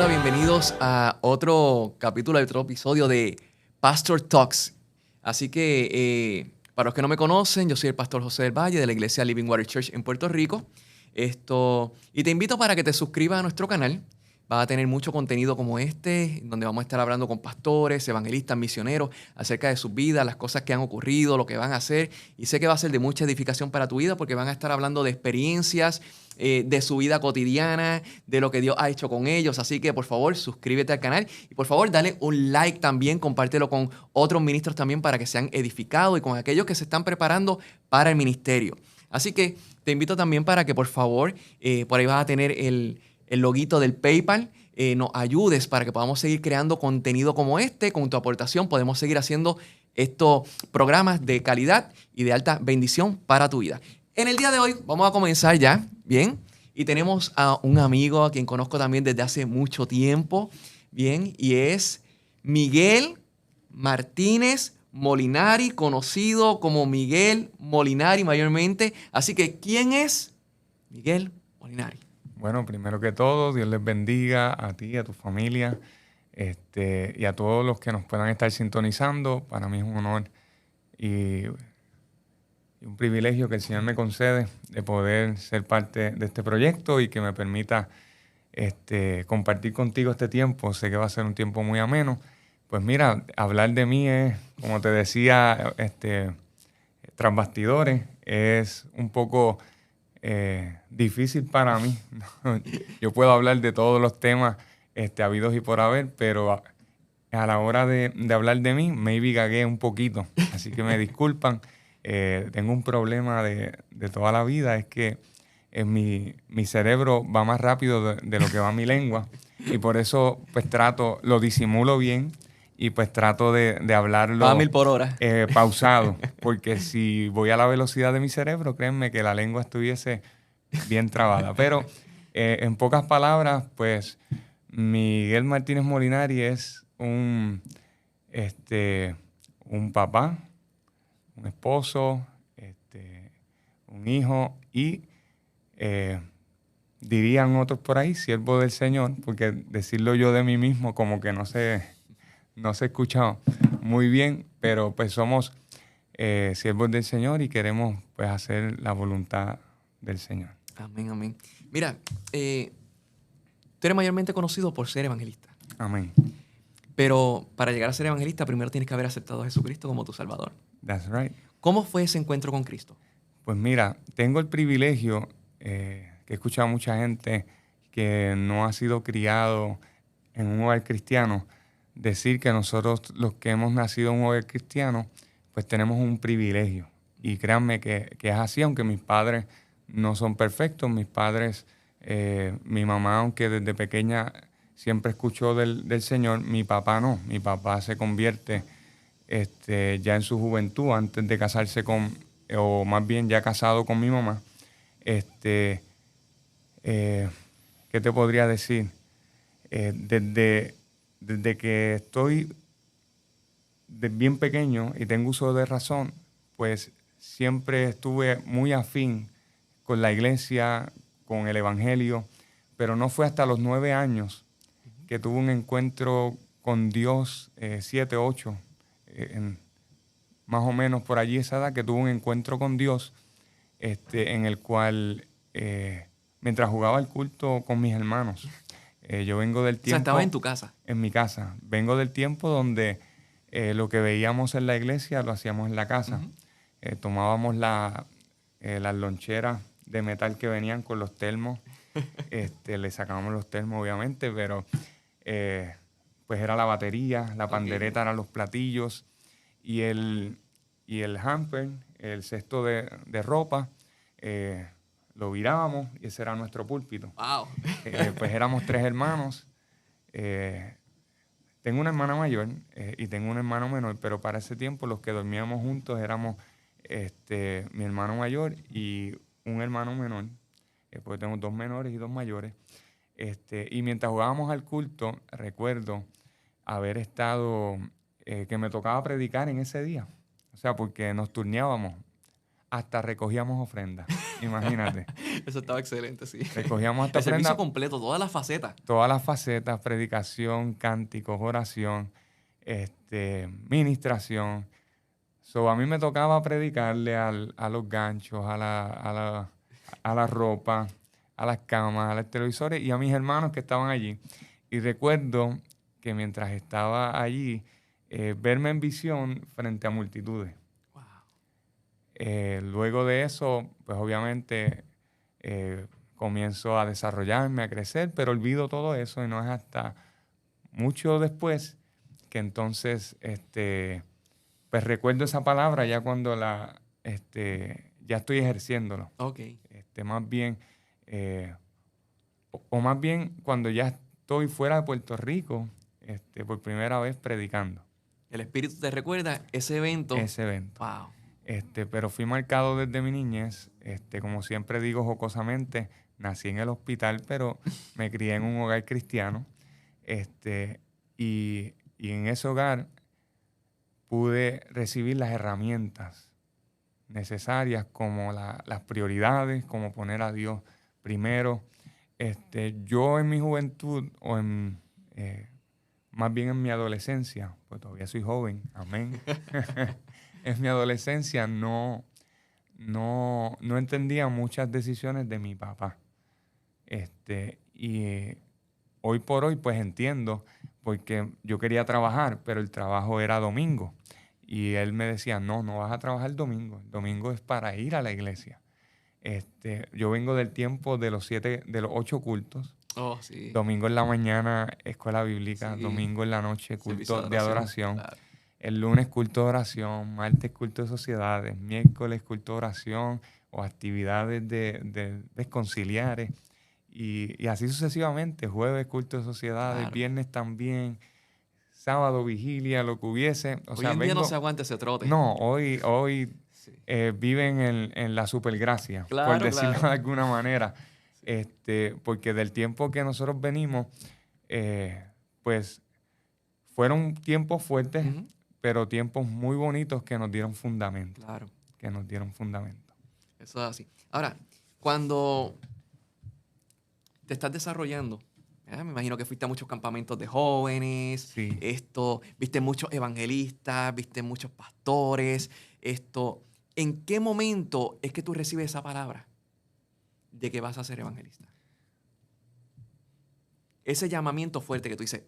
hola, bienvenidos a otro capítulo, otro episodio de Pastor Talks. Así que, para los que no me conocen, yo soy el pastor José del Valle de la iglesia Living Water Church en Puerto Rico. Y te invito para que te suscribas a nuestro canal. Vas a tener mucho contenido como este, donde vamos a estar hablando con pastores, evangelistas, misioneros, acerca de sus vidas, las cosas que han ocurrido, lo que van a hacer. Y sé que va a ser de mucha edificación para tu vida porque van a estar hablando de experiencias, de su vida cotidiana, de lo que Dios ha hecho con ellos. Así que, por favor, suscríbete al canal y, por favor, dale un like también, compártelo con otros ministros también para que sean edificados y con aquellos que se están preparando para el ministerio. Así que te invito también para que, por favor, por ahí vas a tener el loguito del PayPal, nos ayudes para que podamos seguir creando contenido como este. Con tu aportación podemos seguir haciendo estos programas de calidad y de alta bendición para tu vida. En el día de hoy vamos a comenzar ya, ¿bien? Y tenemos a un amigo a quien conozco también desde hace mucho tiempo, ¿bien? Y es Miguel Martínez Molinari, conocido como Miguel Molinari mayormente. Así que, ¿quién es Miguel Molinari? Bueno, primero que todo, Dios les bendiga a ti, a tu familia, y a todos los que nos puedan estar sintonizando. Para mí es un honor y un privilegio que el Señor me concede de poder ser parte de este proyecto y que me permita compartir contigo este tiempo. Sé que va a ser un tiempo muy ameno. Pues mira, hablar de mí es, como te decía, tras bastidores, es un poco difícil para mí. Yo puedo hablar de todos los temas habidos y por haber, pero a la hora de hablar de mí, maybe gagué un poquito. Así que me disculpan. Tengo un problema de toda la vida, es que mi cerebro va más rápido de lo que va mi lengua, y por eso pues lo disimulo bien y pues trato de hablarlo A 1000 por hora. Pausado, porque si voy a la velocidad de mi cerebro, créanme que la lengua estuviese bien trabada. Pero en pocas palabras, pues Miguel Martínez Molinari es un papá, un esposo, un hijo y dirían otros por ahí, siervo del Señor, porque decirlo yo de mí mismo como que no se escucha muy bien, pero pues somos siervos del Señor y queremos pues hacer la voluntad del Señor. Amén, amén. Mira, tú eres mayormente conocido por ser evangelista. Amén. Pero para llegar a ser evangelista, primero tienes que haber aceptado a Jesucristo como tu Salvador. That's right. ¿Cómo fue ese encuentro con Cristo? Pues mira, tengo el privilegio que he escuchado a mucha gente que no ha sido criado en un hogar cristiano decir que nosotros, los que hemos nacido en un hogar cristiano, pues tenemos un privilegio. Y créanme que es así, aunque mis padres no son perfectos. Mis padres, mi mamá, aunque desde pequeña siempre escuchó del Señor, mi papá no. Mi papá se convierte ya en su juventud, antes de casarse o más bien ya casado con mi mamá. ¿Qué te podría decir? Desde que estoy bien pequeño y tengo uso de razón, pues siempre estuve muy afín con la iglesia, con el evangelio, pero no fue hasta los 9 años que tuve un encuentro con Dios, 7, 8, más o menos por allí esa edad, que tuve un encuentro con Dios, en el cual, mientras jugaba el culto con mis hermanos, yo vengo del tiempo... O sea, estaba en tu casa. En mi casa. Vengo del tiempo donde lo que veíamos en la iglesia lo hacíamos en la casa. Uh-huh. Tomábamos las loncheras de metal que venían con los termos. Le sacábamos los termos, obviamente, pero pues era la batería, la pandereta, eran los platillos y el hamper, el cesto de ropa, lo virábamos y ese era nuestro púlpito. Wow. Pues éramos 3 hermanos. Tengo una hermana mayor y tengo un hermano menor, pero para ese tiempo los que dormíamos juntos éramos mi hermano mayor y un hermano menor, porque tengo 2 menores y 2 mayores. Y mientras jugábamos al culto, recuerdo haber estado, que me tocaba predicar en ese día. O sea, porque nos turneábamos, hasta recogíamos ofrendas. imagínate. Eso estaba excelente, sí. Recogíamos hasta El servicio ofrenda, completo, todas las facetas. todas las facetas, predicación, cánticos, oración, ministración. So, a mí me tocaba predicarle a los ganchos, a la ropa, a las camas, a los televisores y a mis hermanos que estaban allí. Y recuerdo que mientras estaba allí, verme en visión frente a multitudes. Wow. Luego de eso, pues obviamente comienzo a desarrollarme, a crecer, pero olvido todo eso y no es hasta mucho después que entonces pues recuerdo esa palabra ya cuando ya estoy ejerciéndolo. Ok. Más bien, o más bien cuando ya estoy fuera de Puerto Rico, por primera vez predicando. El Espíritu te recuerda ese evento. Ese evento. Wow. Pero fui marcado desde mi niñez, como siempre digo jocosamente, nací en el hospital, pero me crié en un hogar cristiano, y en ese hogar pude recibir las herramientas necesarias como las prioridades, como poner a Dios primero. Yo en mi juventud, más bien en mi adolescencia, pues todavía soy joven, amén. En mi adolescencia no entendía muchas decisiones de mi papá. Y hoy por hoy pues entiendo, porque yo quería trabajar, pero el trabajo era domingo. Y él me decía, no vas a trabajar domingo. El domingo es para ir a la iglesia. Yo vengo del tiempo de los 8 cultos. Oh, sí. Domingo en la mañana, escuela bíblica. Sí. Domingo en la noche, Servicio culto de adoración. Claro. El lunes, culto de oración. Martes, culto de sociedades. Miércoles, culto de oración o actividades de conciliares. Y así sucesivamente. Jueves, culto de sociedades. Claro. Viernes también. Sábado, vigilia, lo que hubiese. Hoy en día no se aguanta ese trote. No, hoy sí. Viven en la supergracia, claro, por decirlo claro. de alguna manera. Porque del tiempo que nosotros venimos, pues fueron tiempos fuertes, pero tiempos muy bonitos que nos dieron fundamento. Claro. Que nos dieron fundamento. Eso es así. Ahora, cuando te estás desarrollando, me imagino que fuiste a muchos campamentos de jóvenes, Sí. Viste muchos evangelistas, viste muchos pastores, ¿en qué momento es que tú recibes esa palabra de que vas a ser evangelista? Ese llamamiento fuerte que tú dices,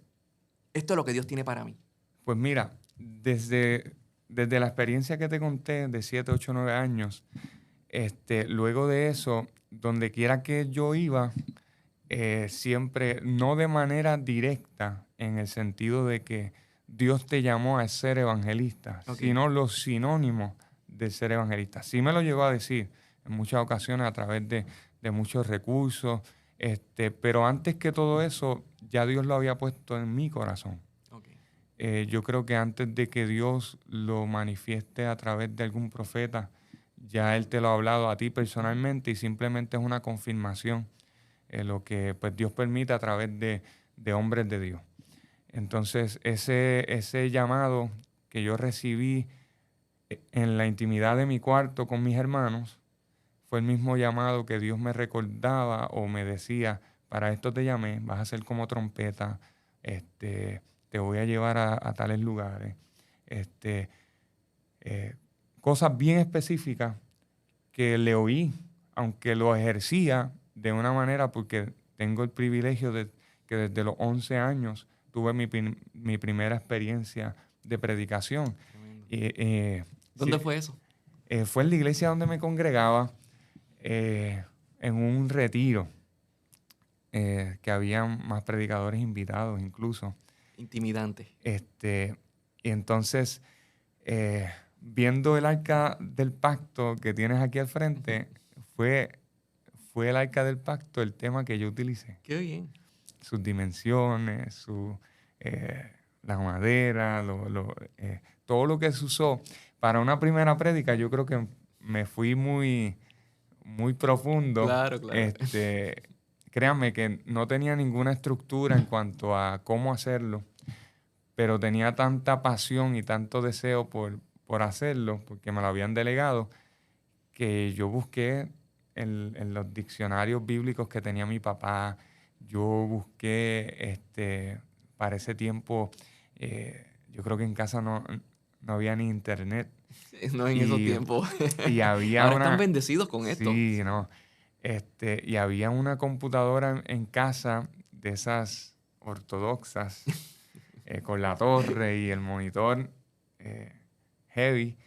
esto es lo que Dios tiene para mí. Pues mira, desde la experiencia que te conté de 7, 8, 9 años, luego de eso, donde quiera que yo iba, siempre, no de manera directa, en el sentido de que Dios te llamó a ser evangelista, sino los sinónimos de ser evangelista. Sí me lo llegó a decir en muchas ocasiones a través de muchos recursos, pero antes que todo eso, ya Dios lo había puesto en mi corazón. Yo creo que antes de que Dios lo manifieste a través de algún profeta, ya Él te lo ha hablado a ti personalmente y simplemente es una confirmación. Lo que pues, Dios permite a través de hombres de Dios. Entonces, ese llamado que yo recibí en la intimidad de mi cuarto con mis hermanos fue el mismo llamado que Dios me recordaba o me decía, para esto te llamé, vas a ser como trompeta, te voy a llevar a tales lugares. Cosas bien específicas que le oí, aunque lo ejercía de una manera, porque tengo el privilegio de que desde los 11 años tuve mi primera experiencia de predicación. ¿Dónde fue eso? Fue en la iglesia donde me congregaba, en un retiro, que había más predicadores invitados incluso. Intimidante. Y entonces, viendo el arca del pacto que tienes aquí al frente, fue el arca del pacto el tema que yo utilicé. Qué bien. Sus dimensiones, la madera, todo lo que se usó. Para una primera prédica yo creo que me fui muy, muy profundo. Claro. Créanme que no tenía ninguna estructura en cuanto a cómo hacerlo, pero tenía tanta pasión y tanto deseo por hacerlo, porque me lo habían delegado, que yo busqué en los diccionarios bíblicos que tenía mi papá. Yo busqué, para ese tiempo, yo creo que en casa no había ni internet. No en esos Y, tiempos. y había Ahora están una... bendecidos con esto. Sí, no. Y había una computadora en casa de esas ortodoxas, con la torre y el monitor heavy.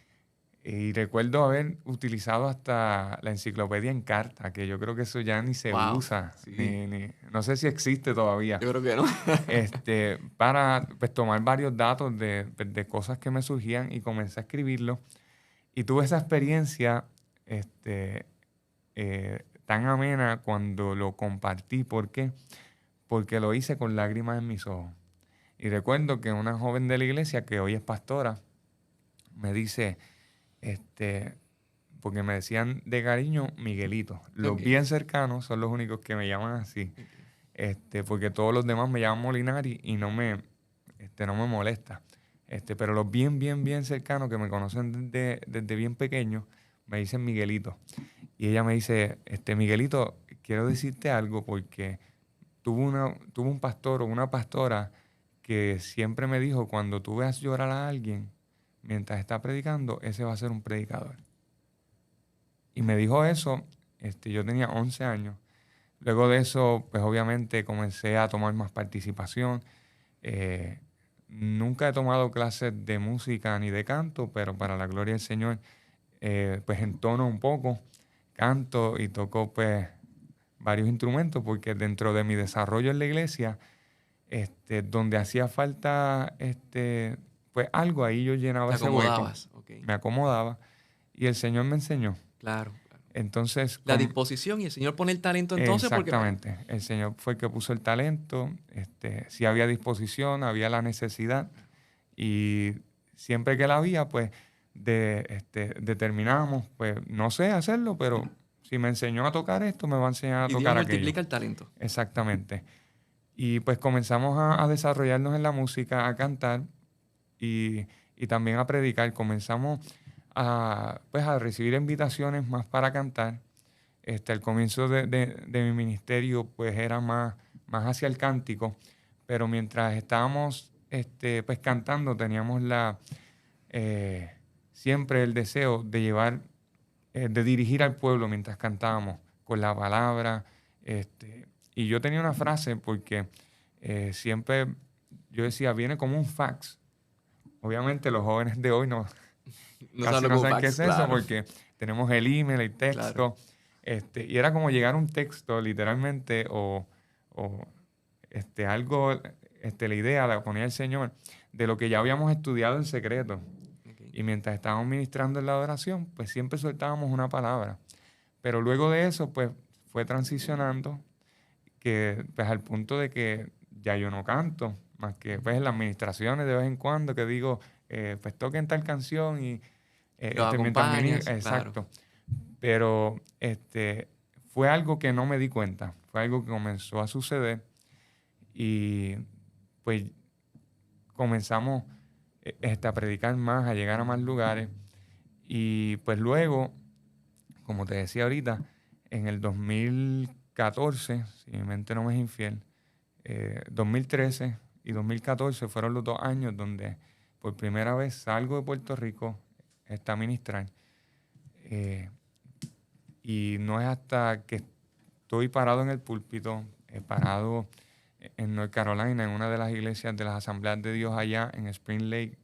Y recuerdo haber utilizado hasta la enciclopedia en carta, que yo creo que eso ya ni se Wow. usa, Sí. no sé si existe todavía, Yo creo que no. para pues, tomar varios datos de cosas que me surgían y comencé a escribirlo. Y tuve esa experiencia tan amena cuando lo compartí. ¿Por qué? Porque lo hice con lágrimas en mis ojos. Y recuerdo que una joven de la iglesia, que hoy es pastora, me dice, porque me decían de cariño Miguelito. Los Ok, bien cercanos son los únicos que me llaman así. Porque todos los demás me llaman Molinari y no me molesta. Pero los bien, bien, bien cercanos que me conocen desde bien pequeño me dicen Miguelito. Y ella me dice, Miguelito, quiero decirte algo porque tuvo un pastor o una pastora que siempre me dijo, cuando tú veas llorar a alguien mientras está predicando, ese va a ser un predicador. Y me dijo eso, yo tenía 11 años. Luego de eso, pues obviamente comencé a tomar más participación. Nunca he tomado clases de música ni de canto, pero para la gloria del Señor, pues entono un poco, canto y toco pues varios instrumentos, porque dentro de mi desarrollo en la iglesia, donde hacía falta pues algo, ahí yo llenaba te ese hueco, acomodabas. Ok, me acomodaba y el Señor me enseñó. claro, claro. Entonces, La disposición y el Señor pone el talento entonces porque pues, exactamente, el Señor fue el que puso el talento, sí había disposición, había la necesidad y siempre que la había, pues determinábamos, pues no sé hacerlo, pero si me enseñó a tocar esto, me va a enseñar a y Dios tocar aquello. multiplica el talento. Exactamente. Y pues comenzamos a desarrollarnos en la música, a cantar y, y también a predicar. Comenzamos pues a recibir invitaciones más para cantar. Al comienzo de mi ministerio pues era más hacia el cántico, pero mientras estábamos pues cantando teníamos siempre el deseo de llevar, de dirigir al pueblo mientras cantábamos con la palabra. Y yo tenía una frase porque siempre yo decía, viene como un fax. Obviamente los jóvenes de hoy No casi sabe no como saben qué fax, es eso claro, porque tenemos el email, el claro. texto. Y era como llegar un texto literalmente o algo, la idea la ponía el Señor de lo que ya habíamos estudiado en secreto. Okay. Y mientras estábamos ministrando en la adoración, pues siempre soltábamos una palabra. Pero luego de eso, pues fue transicionando, que pues al punto de que ya yo no canto, más que pues en las administraciones de vez en cuando que digo, pues toquen tal canción y Lo mientras acompañas, claro. exacto. Pero fue algo que no me di cuenta, fue algo que comenzó a suceder y pues comenzamos a predicar más, a llegar a más lugares y pues luego, como te decía ahorita, en el 2014, si mi mente no me es infiel, 2013 y 2014 fueron los 2 años donde por primera vez salgo de Puerto Rico a ministrar. Y no es hasta que estoy parado en el púlpito, parado en North Carolina, en una de las iglesias de las Asambleas de Dios allá en Spring Lake,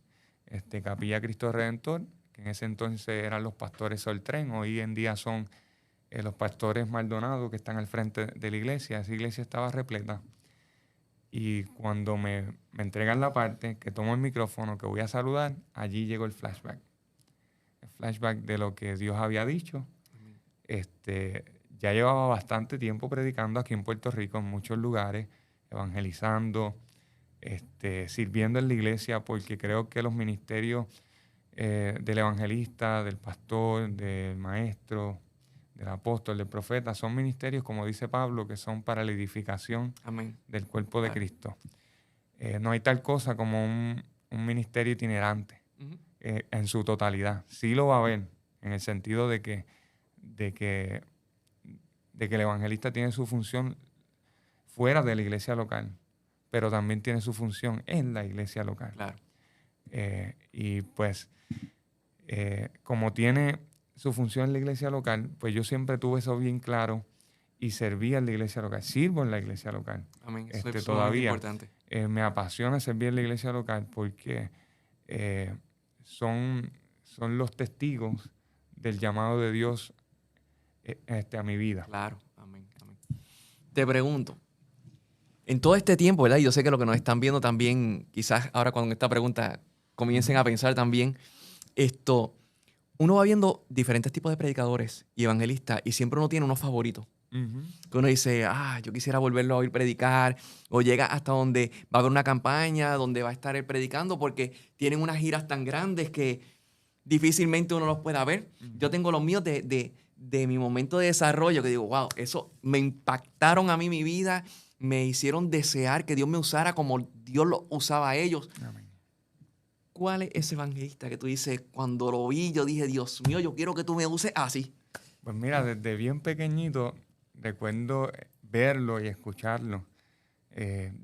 Capilla Cristo Redentor, que en ese entonces eran los pastores Soltren, hoy en día son los pastores Maldonado que están al frente de la iglesia. Esa iglesia estaba repleta. Y cuando me entregan la parte, que tomo el micrófono, que voy a saludar, allí llegó el flashback. El flashback de lo que Dios había dicho. Ya llevaba bastante tiempo predicando aquí en Puerto Rico, en muchos lugares, evangelizando, sirviendo en la iglesia, porque creo que los ministerios del evangelista, del pastor, del maestro, del apóstol, del profeta, son ministerios, como dice Pablo, que son para la edificación Amén. del cuerpo de Claro. Cristo. No hay tal cosa como un ministerio itinerante en su totalidad. Sí lo va a haber, en el sentido de que de que el evangelista tiene su función fuera de la iglesia local, pero también tiene su función en la iglesia local. Claro. Y pues, como tiene su función en la iglesia local, pues yo siempre tuve eso bien claro y servía en la iglesia local. Sirvo en la iglesia local. Amén. Eso es sumamente Todavía importante. me apasiona servir en la iglesia local porque son los testigos del llamado de Dios a mi vida. Claro. Amén. Amén. Te pregunto, en todo este tiempo, ¿verdad? Y yo sé que lo que nos están viendo también, quizás ahora con esta pregunta comiencen a pensar también, uno va viendo diferentes tipos de predicadores y evangelistas y siempre uno tiene unos favoritos. Que uno dice, yo quisiera volverlo a oír predicar, o llega hasta donde va a haber una campaña, donde va a estar él predicando, porque tienen unas giras tan grandes que difícilmente uno los pueda ver. Yo tengo los míos de mi momento de desarrollo, que digo, wow, eso me impactaron a mí mi vida, me hicieron desear que Dios me usara como Dios lo usaba a ellos. Amén. ¿Cuál es ese evangelista que tú dices, cuando lo vi, yo dije, Dios mío, yo quiero que tú me uses así? Pues mira, desde bien pequeñito recuerdo verlo y escucharlo.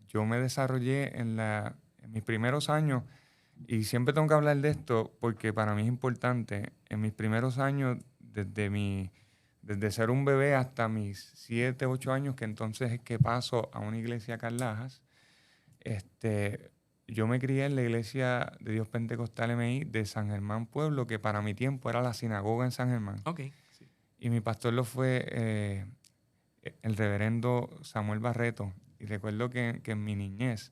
Yo me desarrollé en mis primeros años, y siempre tengo que hablar de esto porque para mí es importante. En mis primeros años, desde ser un bebé hasta mis 7, 8 años, que entonces es que paso a una iglesia Carlajas, yo me crié en la iglesia de Dios Pentecostal MI de San Germán Pueblo, que para mi tiempo era la sinagoga en San Germán. Okay, sí. Y mi pastor lo fue el reverendo Samuel Barreto. Y recuerdo que en mi niñez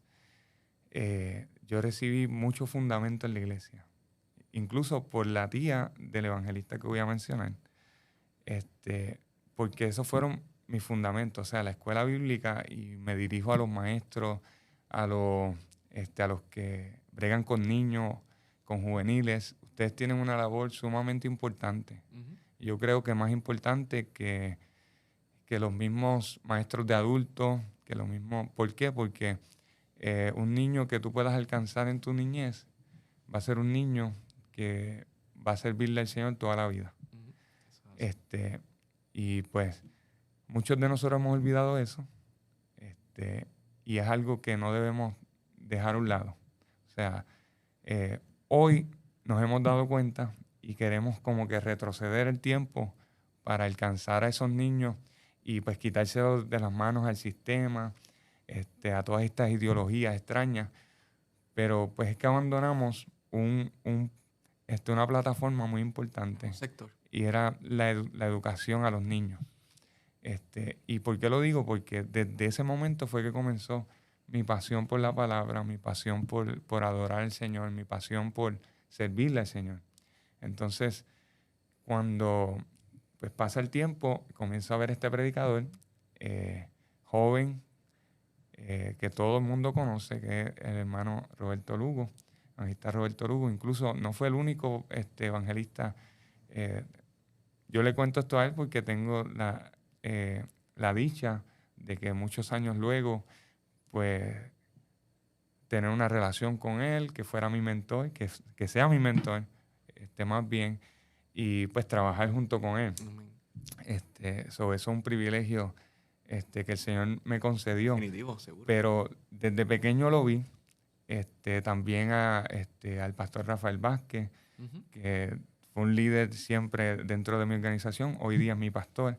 yo recibí mucho fundamento en la iglesia, incluso por la tía del evangelista que voy a mencionar, porque esos fueron mis fundamentos, o sea, la escuela bíblica, y me dirijo a los maestros, a los que bregan con niños, con juveniles. Ustedes tienen una labor sumamente importante. Uh-huh. Yo creo que más importante que los mismos maestros de adultos, que los mismos... ¿Por qué? Porque un niño que tú puedas alcanzar en tu niñez va a ser un niño que va a servirle al Señor toda la vida. Uh-huh. Y pues muchos de nosotros hemos olvidado eso, y es algo que no debemos dejar a un lado. O sea, hoy nos hemos dado cuenta y queremos como que retroceder el tiempo para alcanzar a esos niños y pues quitárselos de las manos al sistema, a todas estas ideologías extrañas. Pero pues es que abandonamos una plataforma muy importante. Un sector. Y era la educación a los niños. ¿Y por qué lo digo? Porque desde ese momento fue que comenzó mi pasión por la palabra, mi pasión por adorar al Señor, mi pasión por servirle al Señor. Entonces, cuando pues pasa el tiempo, comienzo a ver este predicador joven, que todo el mundo conoce, que es el hermano Roberto Lugo, evangelista Roberto Lugo. Incluso no fue el único evangelista. Yo le cuento esto a él porque tengo la dicha de que muchos años luego, pues, tener una relación con él, que fuera mi mentor, que sea mi mentor, más bien, y pues trabajar junto con él. Eso es un privilegio que el Señor me concedió. Definitivo, seguro. Pero desde pequeño lo vi. También al pastor Rafael Vázquez, uh-huh, que fue un líder siempre dentro de mi organización. Hoy día es mi pastor,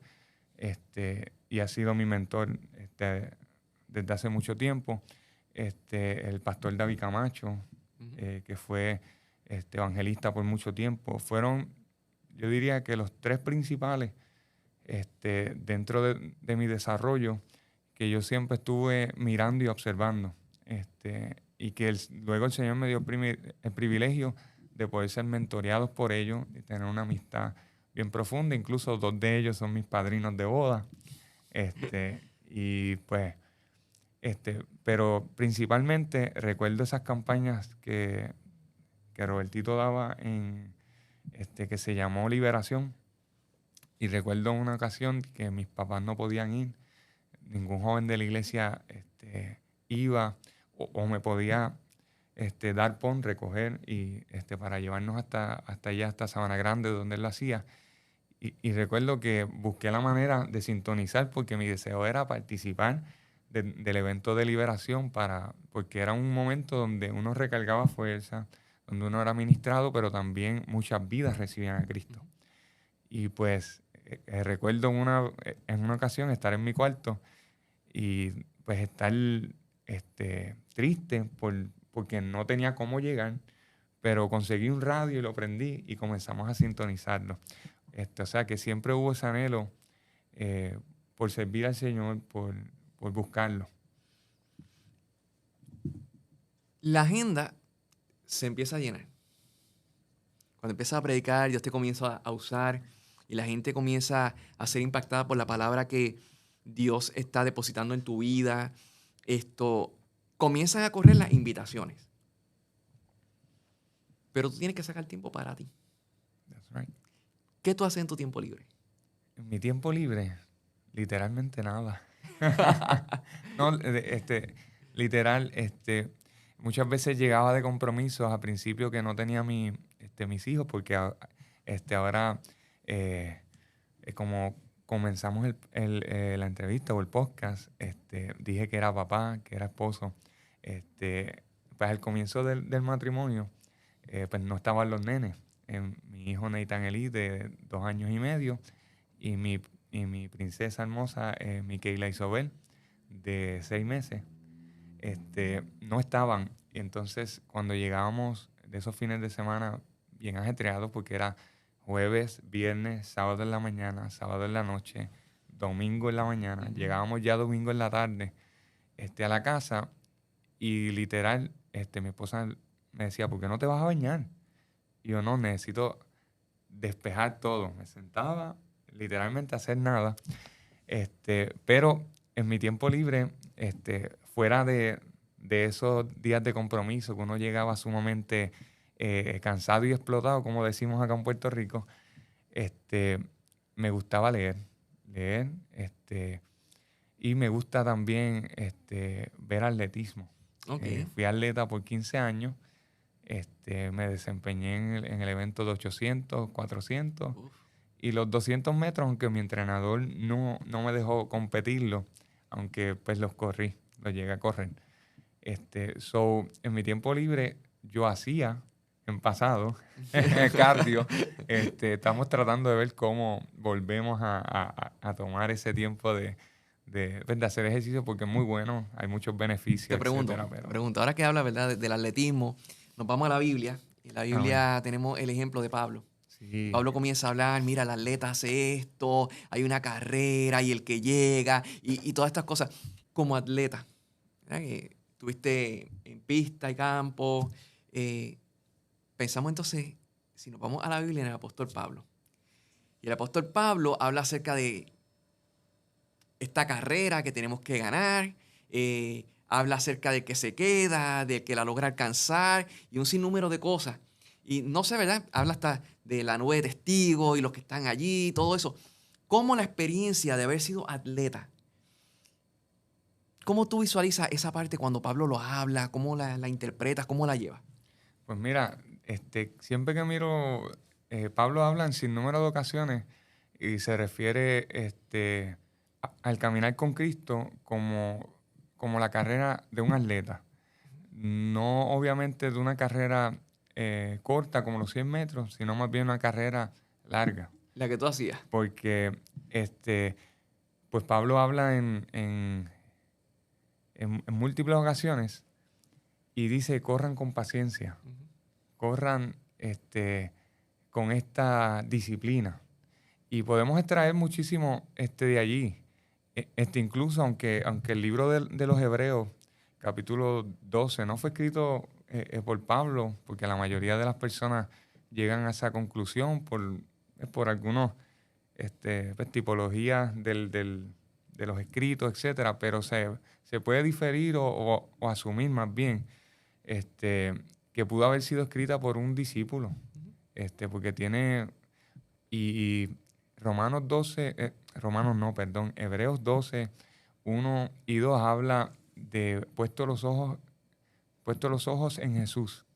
y ha sido mi mentor desde hace mucho tiempo. El pastor David Camacho, uh-huh, que fue evangelista por mucho tiempo. Fueron, yo diría que los tres principales dentro de mi desarrollo, que yo siempre estuve mirando y observando. Y que luego el Señor me dio el privilegio de poder ser mentoreados por ellos y tener una amistad bien profunda. Incluso 2 de ellos son mis padrinos de boda. Y pues, pero principalmente recuerdo esas campañas que Robertito daba que se llamó Liberación. Y recuerdo una ocasión que mis papás no podían ir, ningún joven de la iglesia iba o me podía dar recoger y para llevarnos hasta allá, hasta Sabana Grande, donde él lo hacía. Y recuerdo que busqué la manera de sintonizar porque mi deseo era participar del evento de liberación porque era un momento donde uno recargaba fuerza, donde uno era ministrado, pero también muchas vidas recibían a Cristo. Y pues recuerdo en una ocasión estar en mi cuarto y pues estar triste porque no tenía cómo llegar, pero conseguí un radio y lo prendí y comenzamos a sintonizarlo. O sea que siempre hubo ese anhelo por servir al Señor, por buscarlo. La agenda se empieza a llenar. Cuando empiezas a predicar, Dios te comienza a usar y la gente comienza a ser impactada por la palabra que Dios está depositando en tu vida. Comienzan a correr las invitaciones. Pero tú tienes que sacar tiempo para ti. That's right. ¿Qué tú haces en tu tiempo libre? En mi tiempo libre, literalmente nada. No, literal, muchas veces llegaba de compromisos a principio que no tenía mis hijos, porque ahora, como comenzamos la entrevista o el podcast, dije que era papá, que era esposo. Pues al comienzo del matrimonio, pues no estaban los nenes. Mi hijo Nathan Eli, de 2 años y medio, y mi princesa hermosa, Micaela Isobel, de 6 meses, no estaban. Y entonces, cuando llegábamos de esos fines de semana bien ajetreados, porque era jueves, viernes, sábado en la mañana, sábado en la noche, domingo en la mañana, llegábamos ya domingo en la tarde a la casa y literal, mi esposa me decía, ¿por qué no te vas a bañar? Y yo, no, necesito despejar todo. Me sentaba literalmente a hacer nada. Pero en mi tiempo libre, fuera de esos días de compromiso que uno llegaba sumamente cansado y explotado, como decimos acá en Puerto Rico, me gustaba leer, y me gusta también ver atletismo. Okay. Fui atleta por 15 años. Me desempeñé en el evento de 800, 400 Uf. y los 200 metros, aunque mi entrenador no me dejó competirlo, aunque pues los llegué a correr. En mi tiempo libre yo hacía, en pasado, cardio. Estamos tratando de ver cómo volvemos a tomar ese tiempo de hacer ejercicio porque es muy bueno, hay muchos beneficios, etcétera. Te pregunto, ahora que habla, ¿verdad? Del atletismo, nos vamos a la Biblia. En la Amén. Biblia tenemos el ejemplo de Pablo. Y Sí. Pablo comienza a hablar, mira, el atleta hace esto, hay una carrera y el que llega y todas estas cosas. Como atleta, ¿verdad? Que estuviste en pista y campo. Pensamos entonces, si nos vamos a la Biblia, en el apóstol Pablo. Y el apóstol Pablo habla acerca de esta carrera que tenemos que ganar, habla acerca del que se queda, del que la logra alcanzar y un sinnúmero de cosas. Y no sé, ¿verdad? Habla hasta de la nube de testigos y los que están allí, todo eso. ¿Cómo la experiencia de haber sido atleta? ¿Cómo tú visualizas esa parte cuando Pablo lo habla? ¿Cómo la interpretas? ¿Cómo la llevas? Pues mira, siempre que miro, Pablo habla en sinnúmero de ocasiones y se refiere al caminar con Cristo como la carrera de un atleta. No obviamente de una carrera corta como los 100 metros, sino más bien una carrera larga. La que tú hacías. Porque pues Pablo habla en múltiples ocasiones y dice, corran con paciencia, corran con esta disciplina. Y podemos extraer muchísimo de allí. Incluso aunque el libro de los Hebreos, capítulo 12, no fue escrito por Pablo, porque la mayoría de las personas llegan a esa conclusión por algunos pues, tipologías de los escritos, etcétera, pero se puede diferir o asumir más bien que pudo haber sido escrita por un discípulo, porque tiene, y Romanos 12, Hebreos 12, 1 y 2 habla de puesto los ojos en Jesús.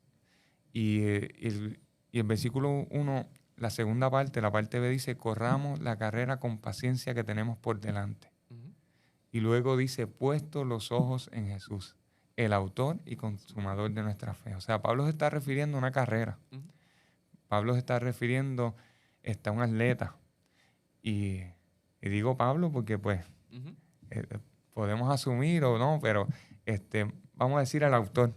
Y el versículo 1 la segunda parte, la parte B dice, corramos la carrera con paciencia que tenemos por delante. Y luego dice, puesto los ojos en Jesús, el autor y consumador de nuestra fe. O sea, Pablo se está refiriendo a una carrera. Pablo se está refiriendo a un atleta. Y digo Pablo porque pues podemos asumir o no, pero vamos a decir al autor.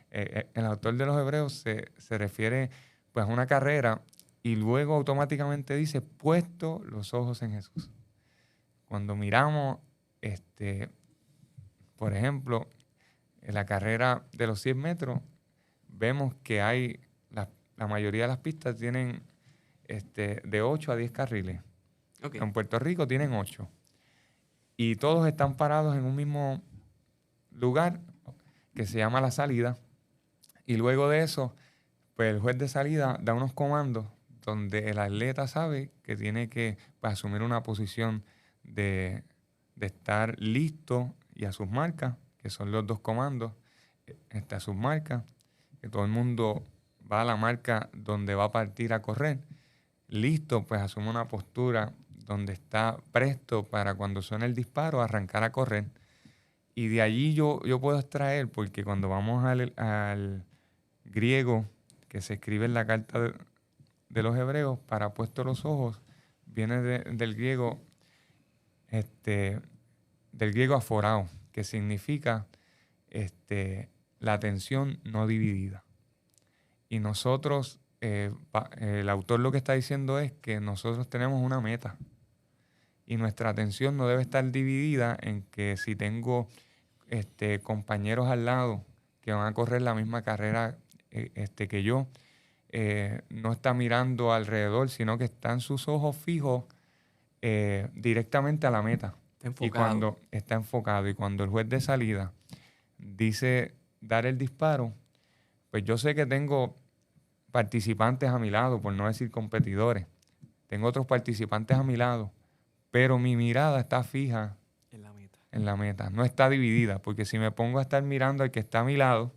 El autor de los Hebreos se refiere pues a una carrera y luego automáticamente dice, puesto los ojos en Jesús. Cuando miramos, por ejemplo, en la carrera de los 100 metros, vemos que hay, la mayoría de las pistas tienen de 8 a 10 carriles. Okay. En Puerto Rico tienen 8. Y todos están parados en un mismo lugar que se llama la salida. Y luego de eso, pues el juez de salida da unos comandos donde el atleta sabe que tiene que pues, asumir una posición de estar listo y a sus marcas, que son los 2 comandos, a sus marcas, que todo el mundo va a la marca donde va a partir a correr. Listo, pues asume una postura donde está presto para cuando suene el disparo arrancar a correr. Y de allí yo puedo extraer, porque cuando vamos al griego que se escribe en la carta de los Hebreos, para puesto los ojos, viene del griego aforao, que significa la atención no dividida. Y nosotros, el autor lo que está diciendo es que nosotros tenemos una meta y nuestra atención no debe estar dividida en que si tengo compañeros al lado que van a correr la misma carrera que yo, no está mirando alrededor, sino que están sus ojos fijos directamente a la meta. Enfocado. Y cuando está enfocado y cuando el juez de salida dice dar el disparo, pues yo sé que tengo participantes a mi lado, por no decir competidores. Tengo otros participantes a mi lado, pero mi mirada está fija en la meta. No está dividida, porque si me pongo a estar mirando al que está a mi lado,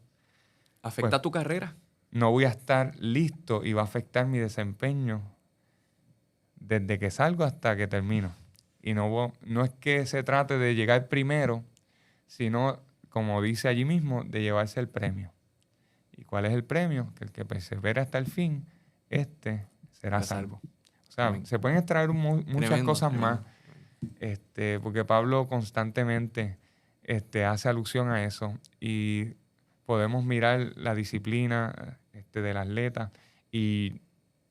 ¿afecta pues, tu carrera? No voy a estar listo y va a afectar mi desempeño desde que salgo hasta que termino. Y no es que se trate de llegar primero, sino, como dice allí mismo, de llevarse el premio. ¿Y cuál es el premio? Que el que persevera hasta el fin, será salvo. O sea, amén. Se pueden extraer muchas cosas más, porque Pablo constantemente hace alusión a eso. Y podemos mirar la disciplina del atleta. Y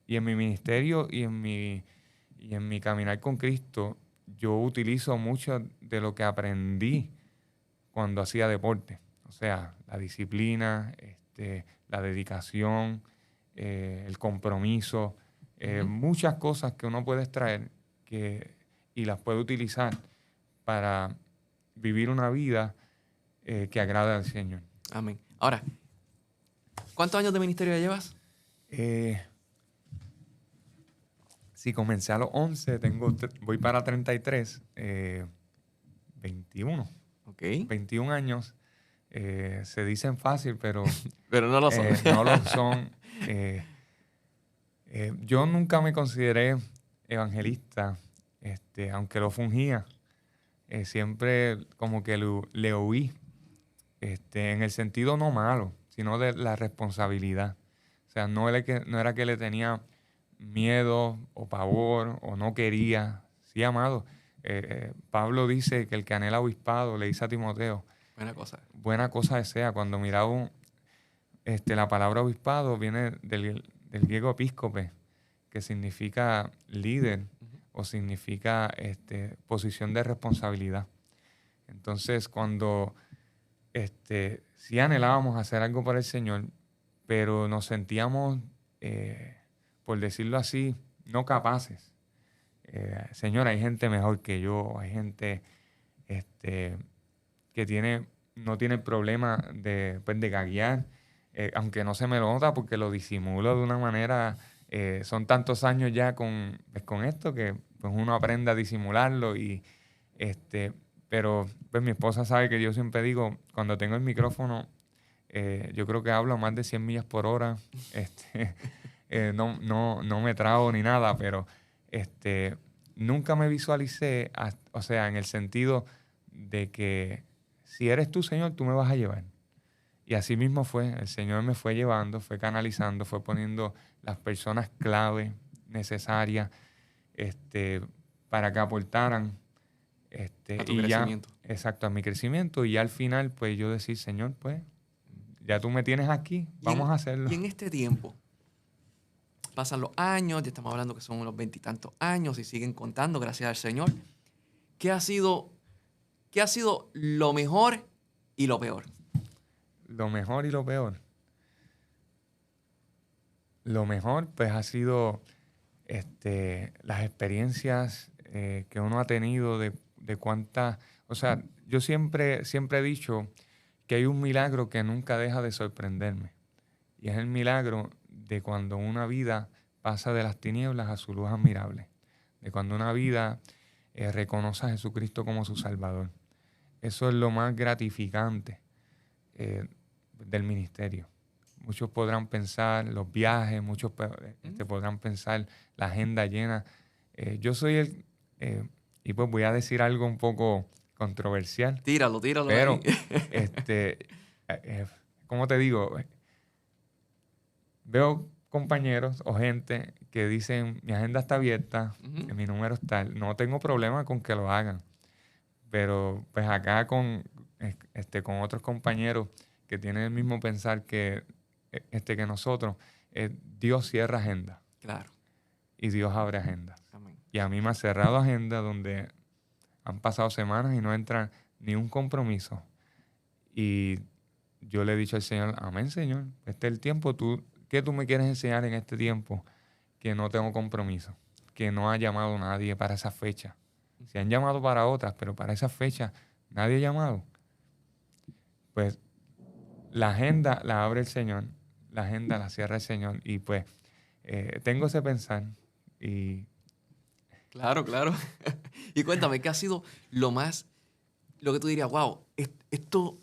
en mi ministerio y en mi caminar con Cristo, yo utilizo mucho de lo que aprendí cuando hacía deporte. O sea, la disciplina, la dedicación, el compromiso, muchas cosas que uno puede extraer y las puede utilizar para vivir una vida que agrada al Señor. Amén. Ahora, ¿cuántos años de ministerio ya llevas? Si comencé a los 11, voy para 33, 21. Okay. 21 años. Se dicen fácil, pero no lo son. No lo son. Yo nunca me consideré evangelista, aunque lo fungía. Siempre como que le oí, en el sentido no malo, sino de la responsabilidad. O sea, no era que le tenía miedo o pavor o no quería. Sí, amado. Pablo dice que el que anhela obispado, le dice a Timoteo, buena cosa desea. Cuando miraba la palabra obispado viene del griego episcope, que significa líder o significa posición de responsabilidad. Entonces, cuando sí anhelábamos hacer algo para el Señor, pero nos sentíamos, por decirlo así, no capaces. Señor, hay gente mejor que yo, hay gente que no tiene problema de gaguear, aunque no se me lo nota porque lo disimulo de una manera. Son tantos años ya con esto que pues uno aprende a disimularlo pero pues mi esposa sabe que yo siempre digo, cuando tengo el micrófono, yo creo que hablo a más de 100 millas por hora. no me trago ni nada, pero nunca me visualicé, o sea, en el sentido de que si eres tú, Señor, tú me vas a llevar. Y así mismo fue, el Señor me fue llevando, fue canalizando, fue poniendo las personas clave necesarias para que aportaran A tu y ya, crecimiento. exacto, a mi crecimiento. Y ya al final, pues yo decir, Señor, pues ya tú me tienes aquí, vamos a hacerlo. Y en este tiempo, pasan los años, ya estamos hablando que son unos 20 y tantos años y siguen contando, gracias al Señor. ¿Qué ha sido lo mejor y lo peor? Lo mejor y lo peor. Lo mejor, pues, ha sido las experiencias que uno ha tenido de cuántas... O sea, yo siempre he dicho que hay un milagro que nunca deja de sorprenderme. Y es el milagro de cuando una vida pasa de las tinieblas a su luz admirable. De cuando una vida reconoce a Jesucristo como su Salvador. Eso es lo más gratificante del ministerio. Muchos podrán pensar los viajes, muchos podrán pensar la agenda llena. Yo soy y pues voy a decir algo un poco controversial. Tíralo pero, ahí. ¿Cómo te digo? Veo compañeros o gente que dicen, mi agenda está abierta, mi número es tal. No tengo problema con que lo hagan. Pero pues acá con otros compañeros que tienen el mismo pensar que nosotros, Dios cierra agenda. Claro. Y Dios abre agenda. Amén. Y a mí me ha cerrado agenda donde han pasado semanas y no entra ni un compromiso. Y yo le he dicho al Señor, amén, Señor, este es el tiempo. ¿Qué tú me quieres enseñar en este tiempo? Que no tengo compromiso, que no ha llamado nadie para esa fecha. Se han llamado para otras, pero para esa fecha nadie ha llamado. Pues la agenda la abre el Señor, la agenda la cierra el Señor. Y pues tengo ese pensar. Y Claro. Y cuéntame, ¿qué ha sido lo que tú dirías, wow, esto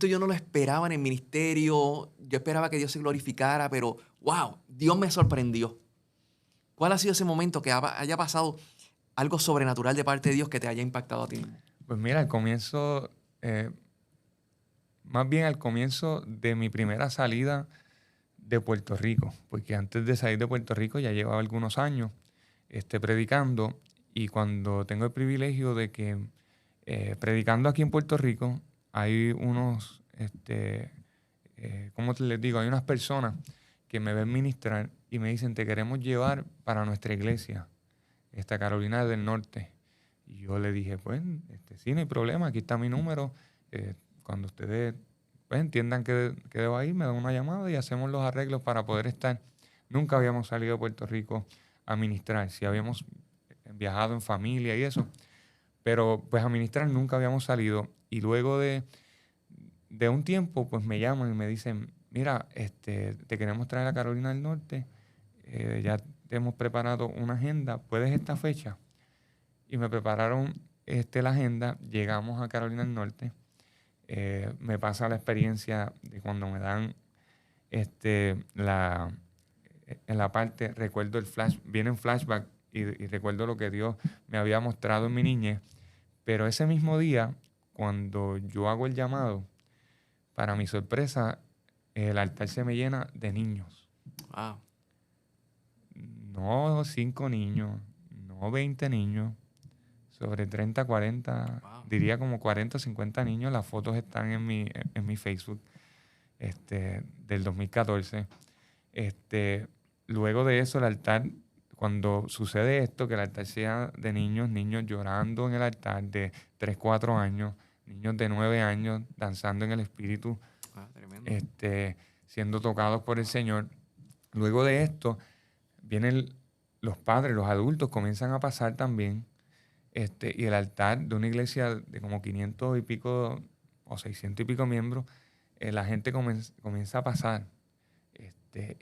yo no lo esperaba en el ministerio, yo esperaba que Dios se glorificara, pero wow, Dios me sorprendió? ¿Cuál ha sido ese momento que haya pasado algo sobrenatural de parte de Dios que te haya impactado a ti mismo? pues mira, al comienzo, más bien al comienzo de mi primera salida de Puerto Rico, porque antes de salir de Puerto Rico ya llevaba algunos años predicando, y cuando tengo el privilegio de que predicando aquí en Puerto Rico hay unos, ¿cómo te les digo? Hay unas personas que me ven ministrar y me dicen, te queremos llevar para nuestra iglesia, Carolina del Norte. Y yo le dije, pues, sí, no hay problema, aquí está mi número. Cuando ustedes pues, entiendan que debo ir, me dan una llamada y hacemos los arreglos para poder estar. Nunca habíamos salido de Puerto Rico a ministrar. Sí habíamos viajado en familia y eso, pero pues a ministrar nunca habíamos salido. Y luego de un tiempo, pues me llaman y me dicen, mira, te queremos traer a Carolina del Norte, ya te hemos preparado una agenda, ¿puedes esta fecha? Y me prepararon la agenda, llegamos a Carolina del Norte, me pasa la experiencia de cuando me dan en la parte, recuerdo el flash, viene un flashback y recuerdo lo que Dios me había mostrado en mi niñez, pero ese mismo día, cuando yo hago el llamado, para mi sorpresa, el altar se me llena de niños. Wow. No 5 niños, no 20 niños, sobre 30, 40, Wow. diría como 40 o 50 niños. Las fotos están en mi Facebook del 2014. Luego de eso, el altar, cuando sucede esto, que el altar sea de niños llorando en el altar de 3, 4 años, niños de 9 años danzando en el Espíritu, Tremendo. siendo tocados por el Señor. Luego de esto, vienen los padres, los adultos comienzan a pasar también, y el altar de una iglesia de como 500 y pico o 600 y pico miembros, la gente comienza a pasar.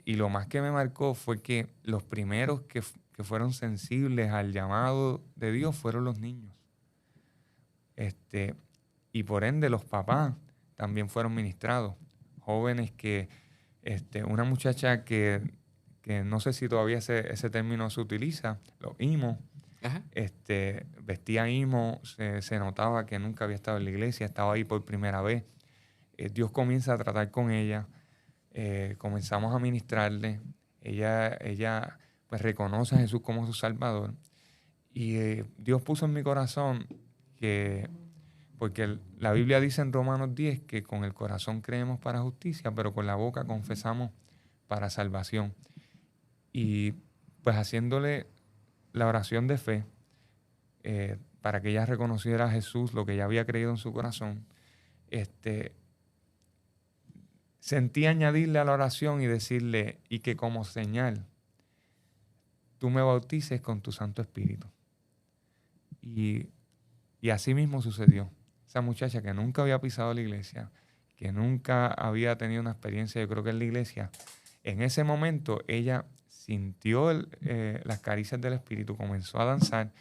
Y lo más que me marcó fue que los primeros que fueron sensibles al llamado de Dios fueron los niños. Y por ende los papás también fueron ministrados. Jóvenes que, una muchacha que que no sé si todavía ese término se utiliza, los imo. Ajá. Vestía imo, se notaba que nunca había estado en la iglesia, estaba ahí por primera vez. Dios comienza a tratar con ella, comenzamos a ministrarle, ella pues reconoce a Jesús como su Salvador, y Dios puso en mi corazón porque la Biblia dice en Romanos 10 que con el corazón creemos para justicia, pero con la boca confesamos para salvación. Y pues haciéndole la oración de fe, para que ella reconociera a Jesús, lo que ella había creído en su corazón, sentí añadirle a la oración y decirle, y que como señal tú me bautices con tu Santo Espíritu. Y así mismo sucedió. Esa muchacha que nunca había pisado la iglesia, que nunca había tenido una experiencia, yo creo que en la iglesia, en ese momento ella sintió las caricias del Espíritu, comenzó a danzar,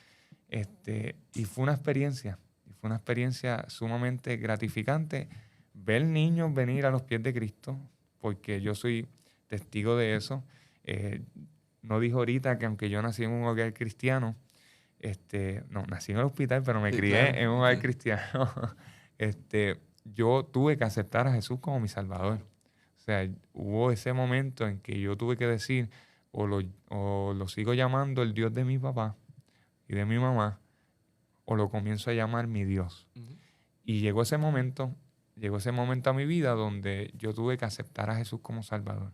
y fue una experiencia sumamente gratificante ver niños venir a los pies de Cristo, porque yo soy testigo de eso. No dijo ahorita que aunque yo nací en un hogar cristiano, no, nací en el hospital, pero me crié en un hogar cristiano. Yo tuve que aceptar a Jesús como mi Salvador. O sea, hubo ese momento en que yo tuve que decir, o lo sigo llamando el Dios de mi papá y de mi mamá, o lo comienzo a llamar mi Dios. Uh-huh. Y llegó ese momento a mi vida donde yo tuve que aceptar a Jesús como Salvador.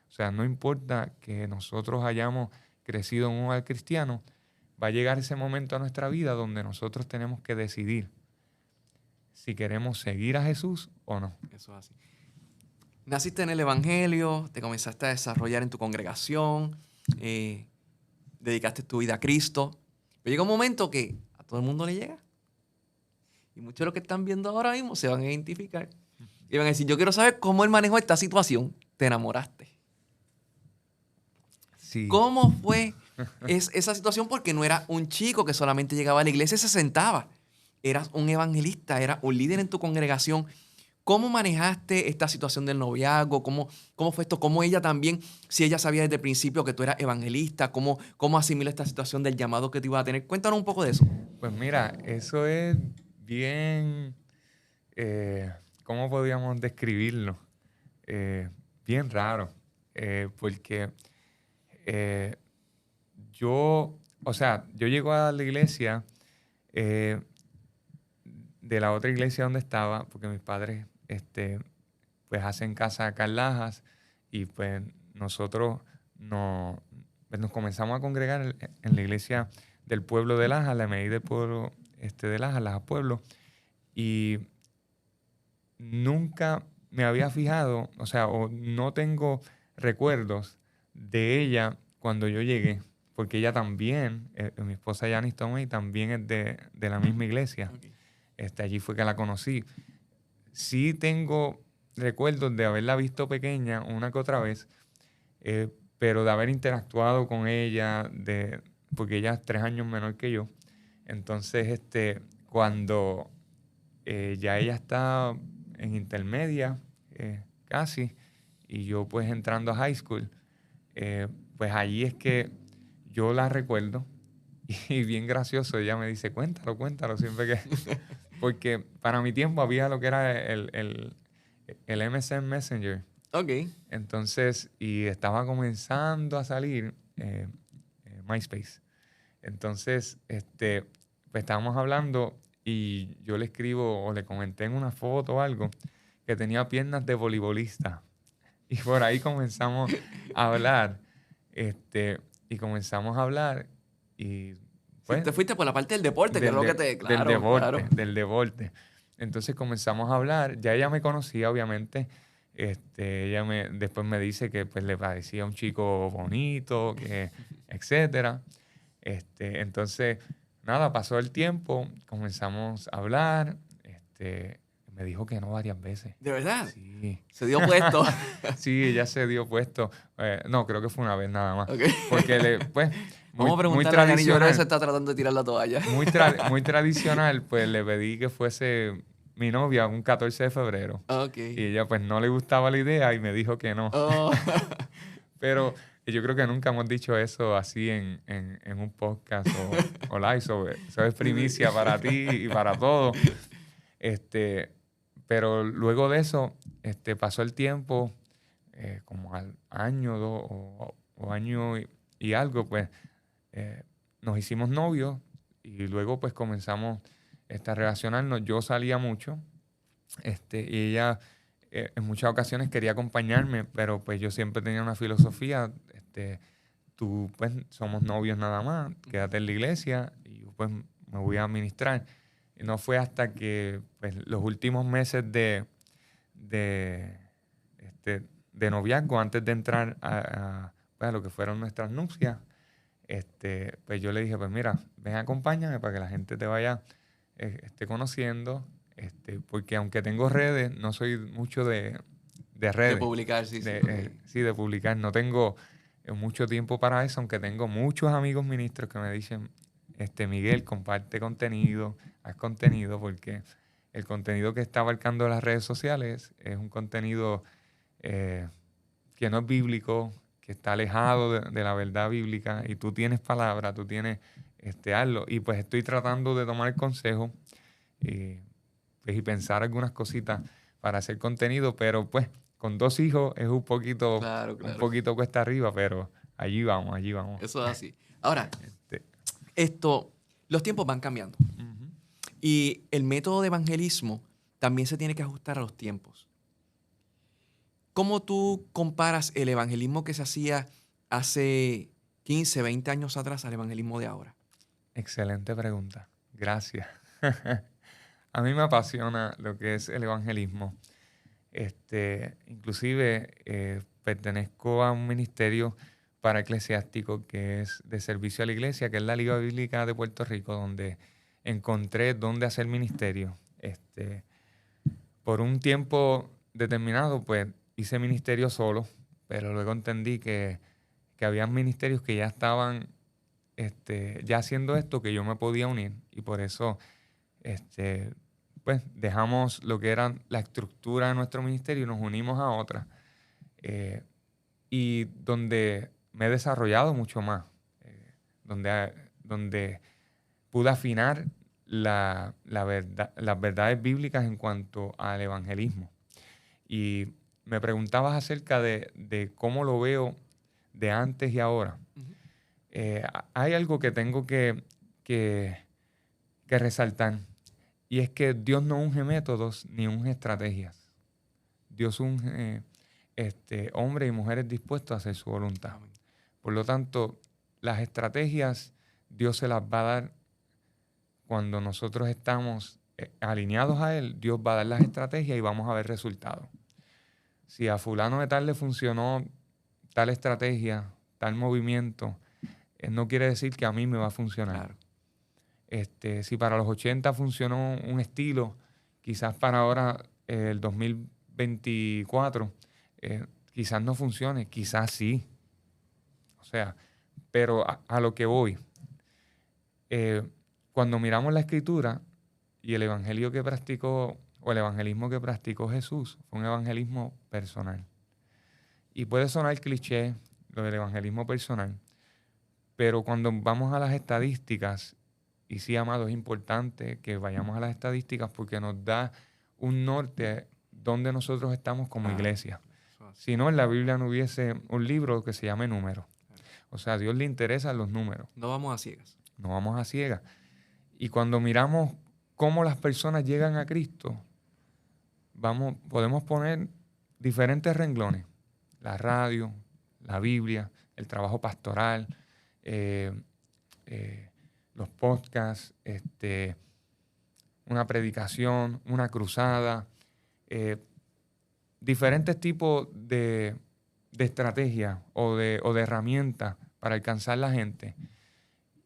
O sea, no importa que nosotros hayamos crecido en un hogar cristiano, va a llegar ese momento a nuestra vida donde nosotros tenemos que decidir si queremos seguir a Jesús o no. Eso es así. Naciste en el Evangelio, te comenzaste a desarrollar en tu congregación, dedicaste tu vida a Cristo. Pero llega un momento que a todo el mundo le llega. Y muchos de los que están viendo ahora mismo se van a identificar. Y van a decir, yo quiero saber cómo él manejó esta situación. Te enamoraste. Sí. ¿Cómo fue esa situación? Porque no era un chico que solamente llegaba a la iglesia y se sentaba. Eras un evangelista, eras un líder en tu congregación. ¿Cómo manejaste esta situación del noviazgo? ¿Cómo fue esto? ¿Cómo ella también, si ella sabía desde el principio que tú eras evangelista, cómo asimila esta situación del llamado que te iba a tener? Cuéntanos un poco de eso. Pues mira, eso es bien, ¿cómo podríamos describirlo? Bien raro, porque yo llego a la iglesia de la otra iglesia donde estaba, porque mis padres pues hacen casa acá en Lajas, y pues nosotros nos comenzamos a congregar en la iglesia del pueblo de Lajas, la medida del pueblo de Lajas Pueblo, y nunca me había fijado, o no tengo recuerdos de ella cuando yo llegué, porque ella también, mi esposa Yanis Tomei, también es de la misma iglesia. Okay. Allí fue que la conocí. Sí tengo recuerdos de haberla visto pequeña una que otra vez, pero de haber interactuado con ella, porque ella es 3 años menor que yo. Entonces, cuando ya ella está en intermedia, casi, y yo pues entrando a high school, pues allí es que yo la recuerdo, y bien gracioso, ella me dice, cuéntalo, siempre que... Porque para mi tiempo había lo que era el MSN Messenger. Ok. Entonces, y estaba comenzando a salir MySpace. Entonces, pues estábamos hablando y yo le escribo o le comenté en una foto o algo que tenía piernas de voleibolista. Y por ahí comenzamos a hablar. Y pues, te fuiste por la parte del deporte, que es lo que te... Claro, del deporte. Entonces comenzamos a hablar. Ya ella me conocía, obviamente. Ella después me dice que pues, le parecía un chico bonito, etcétera. Entonces, nada, pasó el tiempo, comenzamos a hablar. Me dijo que no varias veces. ¿De verdad? Sí. ¿Se dio puesto? Sí, ella se dio puesto. No, creo que fue una vez nada más. Okay. Porque vamos a preguntarle a Dani, yo creo que se está tratando de tirar la toalla. Muy tradicional, pues le pedí que fuese mi novia un 14 de febrero. Okay. Y ella pues no le gustaba la idea y me dijo que no. Oh. Pero Yo creo que nunca hemos dicho eso así en un podcast o live. Eso es primicia para ti y para todos. Pero luego de eso, pasó el tiempo, como al año o año y algo, pues nos hicimos novios y luego pues comenzamos a relacionarnos. Yo salía mucho y ella en muchas ocasiones quería acompañarme, pero pues yo siempre tenía una filosofía, tú pues somos novios nada más, quédate en la iglesia y yo pues me voy a ministrar. Y no fue hasta que pues, los últimos meses de, de noviazgo, antes de entrar pues, a lo que fueron nuestras nupcias, pues yo le dije, pues mira, ven, acompáñame para que la gente te vaya conociendo, porque aunque tengo redes, no soy mucho de redes. De publicar, sí, sí. Sí, de publicar. No tengo mucho tiempo para eso, aunque tengo muchos amigos ministros que me dicen, Miguel, comparte contenido, haz contenido, porque el contenido que está abarcando las redes sociales es un contenido que no es bíblico, que está alejado de la verdad bíblica, y tú tienes palabra, tú tienes hazlo. Y pues estoy tratando de tomar el consejo pues, y pensar algunas cositas para hacer contenido, pero pues con 2 hijos es un poquito, Claro. un poquito cuesta arriba, pero allí vamos. Eso es así. Ahora, los tiempos van cambiando. Uh-huh. Y el método de evangelismo también se tiene que ajustar a los tiempos. ¿Cómo tú comparas el evangelismo que se hacía hace 15, 20 años atrás al evangelismo de ahora? Excelente pregunta. Gracias. A mí me apasiona lo que es el evangelismo. Inclusive pertenezco a un ministerio para eclesiásticos que es de servicio a la iglesia, que es la Liga Bíblica de Puerto Rico, donde encontré dónde hacer ministerio. Por un tiempo determinado, pues hice ministerio solo, pero luego entendí que había ministerios que ya estaban ya haciendo esto, que yo me podía unir, y por eso pues dejamos lo que era la estructura de nuestro ministerio y nos unimos a otra, y donde me he desarrollado mucho más, donde pude afinar las verdades bíblicas en cuanto al evangelismo. Y me preguntabas acerca de cómo lo veo de antes y ahora. Uh-huh. Hay algo que tengo que resaltar, y es que Dios no unge métodos ni unge estrategias. Dios unge hombres y mujeres dispuestos a hacer su voluntad. Amén. Por lo tanto, las estrategias Dios se las va a dar cuando nosotros estamos alineados a Él. Dios va a dar las estrategias y vamos a ver resultados. Si a fulano de tal le funcionó tal estrategia, tal movimiento, no quiere decir que a mí me va a funcionar. Claro. Si para los 80 funcionó un estilo, quizás para ahora, el 2024, quizás no funcione, quizás sí. O sea, pero a lo que voy, cuando miramos la Escritura y el evangelio que practicó, o el evangelismo que practicó Jesús, fue un evangelismo personal. Y puede sonar cliché lo del evangelismo personal, pero cuando vamos a las estadísticas, y sí, amado, es importante que vayamos a las estadísticas porque nos da un norte donde nosotros estamos como iglesia. Si no, en la Biblia no hubiese un libro que se llame Números. O sea, a Dios le interesan los números. No vamos a ciegas. No vamos a ciegas. Y cuando miramos cómo las personas llegan a Cristo, podemos poner diferentes renglones. La radio, la Biblia, el trabajo pastoral, los podcasts, una predicación, una cruzada, diferentes tipos de estrategias o de herramientas para alcanzar la gente.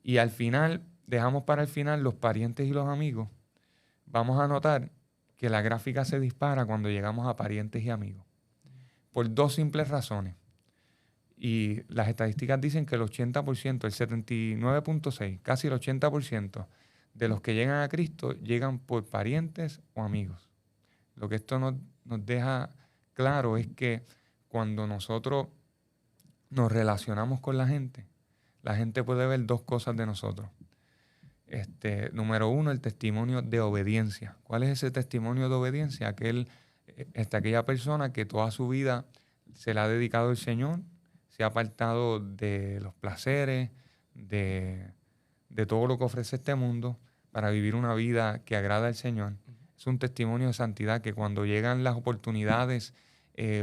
Y al final, dejamos para el final los parientes y los amigos. Vamos a notar que la gráfica se dispara cuando llegamos a parientes y amigos, por 2 simples razones. Y las estadísticas dicen que el 80%, el 79.6%, casi el 80% de los que llegan a Cristo llegan por parientes o amigos. Lo que esto nos deja claro es que cuando nosotros nos relacionamos con la gente puede ver dos cosas de nosotros. Número uno, el testimonio de obediencia. ¿Cuál es ese testimonio de obediencia? Aquella persona que toda su vida se la ha dedicado al Señor, se ha apartado de los placeres, de todo lo que ofrece este mundo para vivir una vida que agrada al Señor. Es un testimonio de santidad que cuando llegan las oportunidades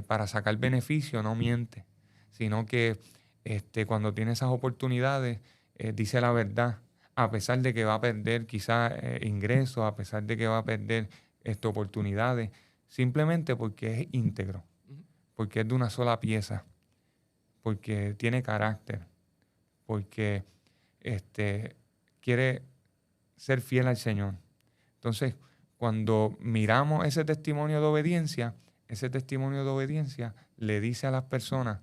para sacar beneficio no miente, sino que cuando tiene esas oportunidades dice la verdad, a pesar de que va a perder quizás ingresos, a pesar de que va a perder oportunidades, simplemente porque es íntegro, porque es de una sola pieza, porque tiene carácter, porque quiere ser fiel al Señor. Entonces, cuando miramos ese testimonio de obediencia le dice a las personas,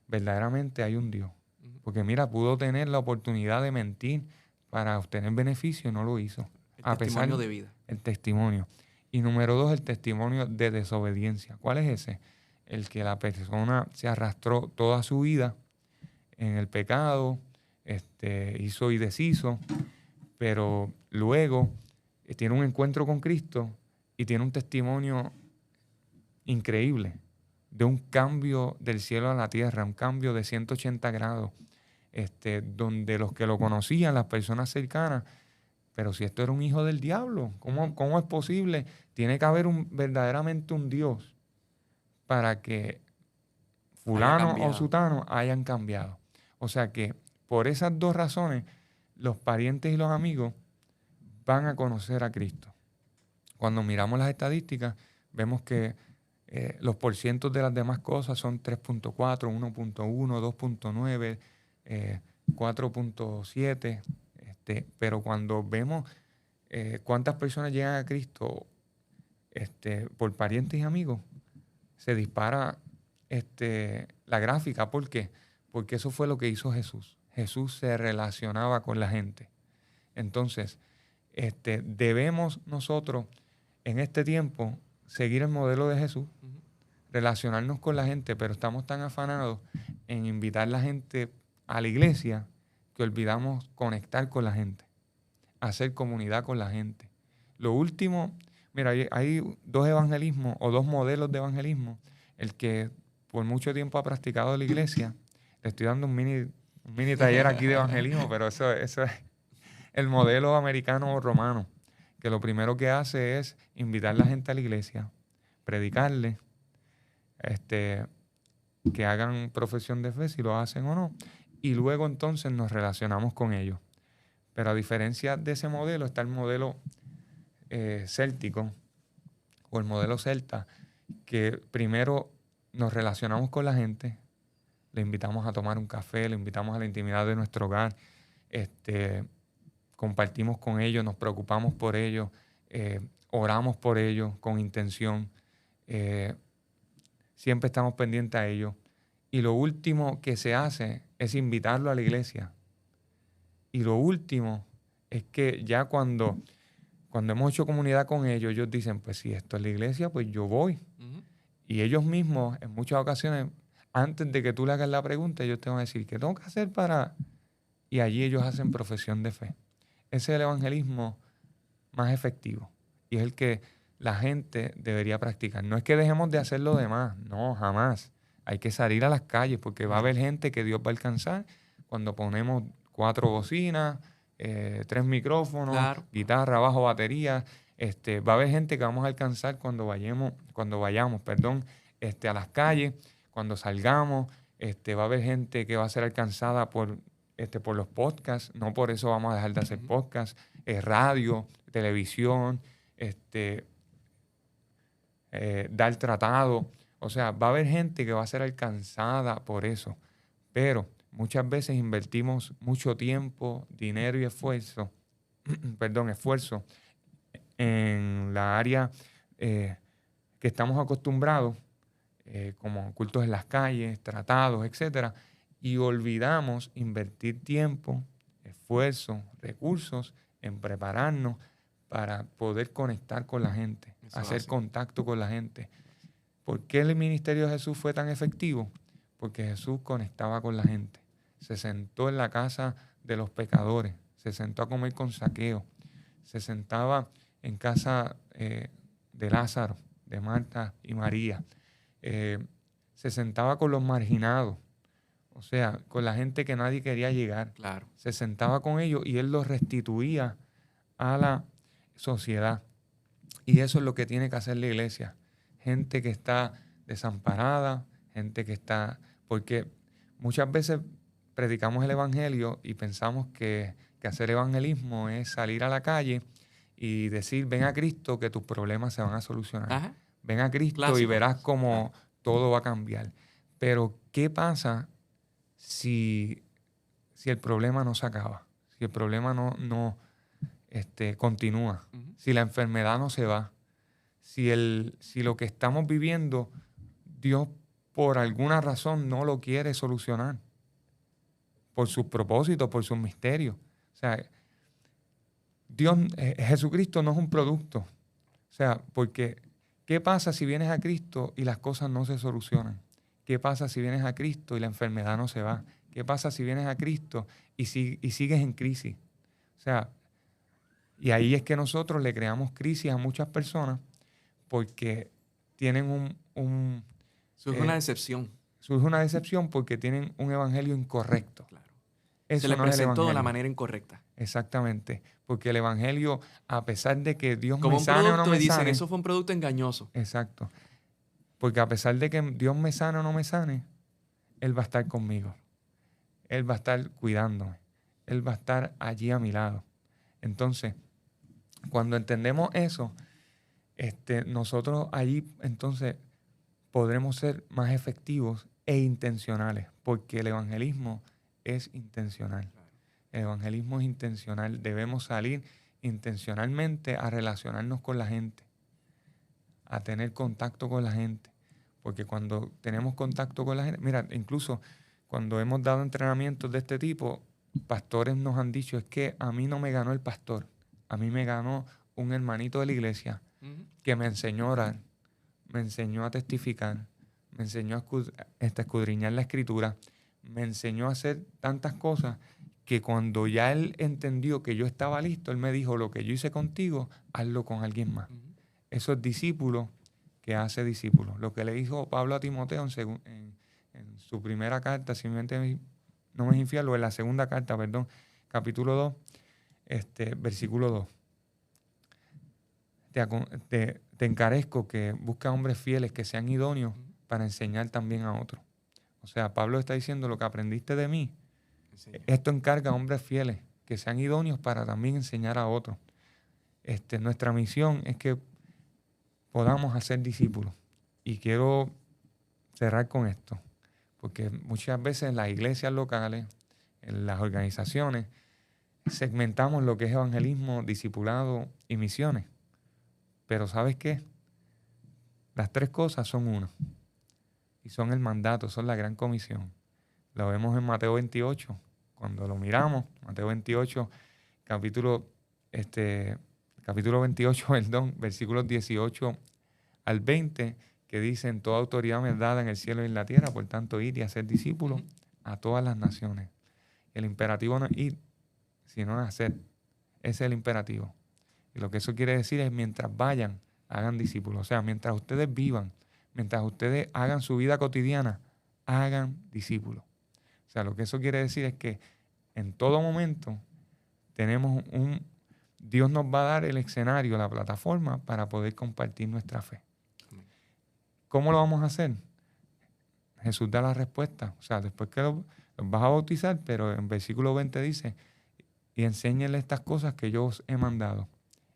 verdaderamente hay un Dios. Porque mira, pudo tener la oportunidad de mentir para obtener beneficio y no lo hizo. El testimonio de vida. El testimonio. Y número dos, el testimonio de desobediencia. ¿Cuál es ese? El que la persona se arrastró toda su vida en el pecado, hizo y deshizo, pero luego tiene un encuentro con Cristo y tiene un testimonio increíble de un cambio del cielo a la tierra, un cambio de 180 grados, donde los que lo conocían, las personas cercanas, pero si esto era un hijo del diablo, ¿cómo es posible? Tiene que haber verdaderamente un Dios para que fulano o sutano hayan cambiado. O sea que por esas dos razones, los parientes y los amigos van a conocer a Cristo. Cuando miramos las estadísticas, vemos que los porcientos de las demás cosas son 3.4, 1.1, 2.9, 4.7, pero cuando vemos cuántas personas llegan a Cristo por parientes y amigos, se dispara la gráfica. ¿Por qué? Porque eso fue lo que hizo Jesús. Jesús se relacionaba con la gente. Entonces, debemos nosotros en este tiempo seguir el modelo de Jesús, relacionarnos con la gente, pero estamos tan afanados en invitar a la gente a la iglesia que olvidamos conectar con la gente, hacer comunidad con la gente. Lo último, mira, hay dos evangelismos o dos modelos de evangelismo. El que por mucho tiempo ha practicado la iglesia, le estoy dando un mini taller aquí de evangelismo, pero eso es el modelo americano o romano, que lo primero que hace es invitar a la gente a la iglesia, predicarle, que hagan profesión de fe, si lo hacen o no, y luego entonces nos relacionamos con ellos. Pero a diferencia de ese modelo está el modelo céltico o el modelo celta, que primero nos relacionamos con la gente, le invitamos a tomar un café, le invitamos a la intimidad de nuestro hogar, compartimos con ellos, nos preocupamos por ellos, oramos por ellos con intención, siempre estamos pendientes a ellos. Y lo último que se hace es invitarlo a la iglesia. Y lo último es que ya cuando hemos hecho comunidad con ellos, ellos dicen, pues si esto es la iglesia, pues yo voy. Y ellos mismos, en muchas ocasiones, antes de que tú le hagas la pregunta, ellos te van a decir, ¿qué tengo que hacer para...? Y allí ellos hacen profesión de fe. Ese es el evangelismo más efectivo. Y es el que la gente debería practicar. No es que dejemos de hacer lo demás. No, jamás. Hay que salir a las calles porque va a haber gente que Dios va a alcanzar cuando ponemos 4 bocinas, 3 micrófonos, claro, guitarra, bajo, batería. Va a haber gente que vamos a alcanzar cuando vayamos, a las calles, cuando salgamos. Va a haber gente que va a ser alcanzada por los podcasts. No por eso vamos a dejar de hacer podcasts. Radio, televisión, dar tratado. O sea, va a haber gente que va a ser alcanzada por eso. Pero muchas veces invertimos mucho tiempo, dinero y esfuerzo en la área que estamos acostumbrados, como cultos en las calles, tratados, etcétera, y olvidamos invertir tiempo, esfuerzo, recursos en prepararnos para poder conectar con la gente, hacer contacto con la gente. ¿Por qué el ministerio de Jesús fue tan efectivo? porque Jesús conectaba con la gente. Se sentó en la casa de los pecadores, se sentó a comer con Zaqueo, se sentaba en casa de Lázaro, de Marta y María. Se sentaba con los marginados, o sea, con la gente que nadie quería llegar. Claro. Se sentaba con ellos y él los restituía a la sociedad. Y eso es lo que tiene que hacer la iglesia. Gente que está desamparada, gente que está... Porque muchas veces predicamos el evangelio y pensamos que hacer evangelismo es salir a la calle y decir, ven a Cristo que tus problemas se van a solucionar. Ajá. Ven a Cristo Clásico. y verás cómo todo va a cambiar. Pero, ¿qué pasa si el problema no se acaba? Si el problema no continúa. Uh-huh. Si la enfermedad no se va. Si lo que estamos viviendo, Dios por alguna razón no lo quiere solucionar. Por sus propósitos, por sus misterios. O sea, Jesucristo no es un producto. O sea, porque ¿qué pasa si vienes a Cristo y las cosas no se solucionan? ¿Qué pasa si vienes a Cristo y la enfermedad no se va? ¿Qué pasa si vienes a Cristo y sigues en crisis? O sea, y ahí es que nosotros le creamos crisis a muchas personas porque tienen surge una decepción. Surge una decepción porque tienen un evangelio incorrecto. Claro. Eso se le no es el presentó de la evangelio. manera incorrecta. Exactamente. Porque el evangelio, a pesar de que Dios como me sane o no me dicen, sane. eso fue un producto engañoso. Exacto. Porque a pesar de que Dios me sane o no me sane, Él va a estar conmigo. Él va a estar cuidándome. Él va a estar allí a mi lado. Entonces, cuando entendemos eso, nosotros allí entonces podremos ser más efectivos e intencionales, porque el evangelismo es intencional. El evangelismo es intencional. Debemos salir intencionalmente a relacionarnos con la gente, a tener contacto con la gente, porque cuando tenemos contacto con la gente, mira, incluso cuando hemos dado entrenamientos de este tipo, pastores nos han dicho, es que a mí no me ganó el pastor, a mí me ganó un hermanito de la iglesia que me enseñó a orar, me enseñó a testificar, me enseñó a escudriñar la escritura, me enseñó a hacer tantas cosas que cuando ya él entendió que yo estaba listo, él me dijo, lo que yo hice contigo, hazlo con alguien más. Eso es discípulo que hace discípulo. Lo que le dijo Pablo a Timoteo en su primera carta, si mi mente no me es infiel, o en la segunda carta, perdón, capítulo 2, versículo 2. Te encarezco que busques hombres fieles que sean idóneos para enseñar también a otros. O sea, Pablo está diciendo, lo que aprendiste de mí, esto encarga a hombres fieles que sean idóneos para también enseñar a otros. Nuestra misión es que podamos hacer discípulos. Y quiero cerrar con esto, porque muchas veces en las iglesias locales, en las organizaciones, segmentamos lo que es evangelismo, discipulado y misiones. Pero ¿sabes qué? Las tres cosas son una. Y son el mandato, son la gran comisión. Lo vemos en Mateo 28. Cuando lo miramos, Mateo 28, capítulo 28, perdón, versículos 18 al 20, que dicen, toda autoridad me es dada en el cielo y en la tierra, por tanto, ir y hacer discípulos a todas las naciones. El imperativo no es ir, sino hacer. Ese es el imperativo. Y lo que eso quiere decir es, mientras vayan, hagan discípulos. O sea, mientras ustedes vivan, mientras ustedes hagan su vida cotidiana, hagan discípulos. O sea, lo que eso quiere decir es que en todo momento Dios nos va a dar el escenario, la plataforma para poder compartir nuestra fe. ¿Cómo lo vamos a hacer? Jesús da la respuesta. O sea, después que los vas a bautizar, pero en versículo 20 dice, y enséñenle estas cosas que yo os he mandado,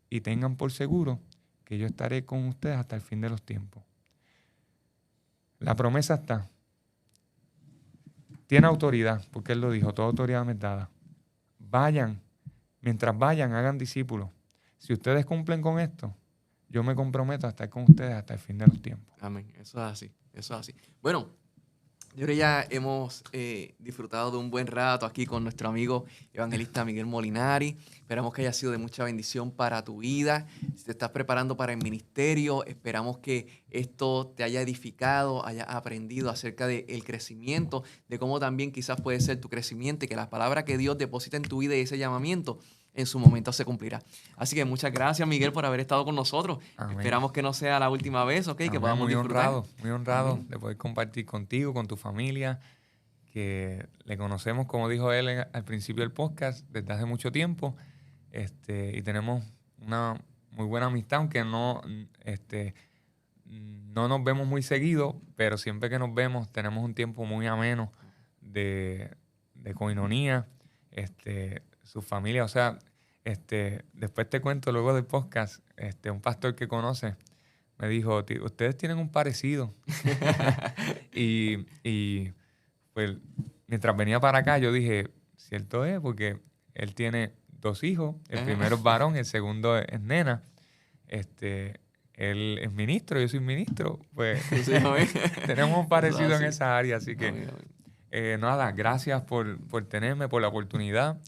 y tengan por seguro que yo estaré con ustedes hasta el fin de los tiempos. La promesa está. Tiene autoridad, porque Él lo dijo, toda autoridad me es dada. Vayan, mientras vayan, hagan discípulos. Si ustedes cumplen con esto, yo me comprometo a estar con ustedes hasta el fin de los tiempos. Amén. Eso es así. Eso es así. Bueno, Yo creo que ya hemos disfrutado de un buen rato aquí con nuestro amigo evangelista Miguel Molinari. Esperamos que haya sido de mucha bendición para tu vida. Si te estás preparando para el ministerio, esperamos que esto te haya edificado, hayas aprendido acerca del crecimiento, de cómo también quizás puede ser tu crecimiento y que la palabra que Dios deposita en tu vida y ese llamamiento en su momento se cumplirá. Así que muchas gracias, Miguel, por haber estado con nosotros. Amén. Esperamos que no sea la última vez, ¿ok? Amén. Que podamos disfrutar. Muy honrado Amén. de poder compartir contigo, con tu familia, que le conocemos, como dijo él al principio del podcast, desde hace mucho tiempo, y tenemos una muy buena amistad, aunque no nos vemos muy seguido, pero siempre que nos vemos tenemos un tiempo muy ameno de coinonía, su familia, o sea, después te cuento luego del podcast, un pastor que conoce me dijo, ustedes tienen un parecido. y pues mientras venía para acá yo dije, cierto es, porque él tiene 2 hijos, el primero es varón, el segundo es nena, él es ministro, yo soy ministro, pues Sí, tenemos un parecido así. en esa área, así que nada, gracias por tenerme, por la oportunidad.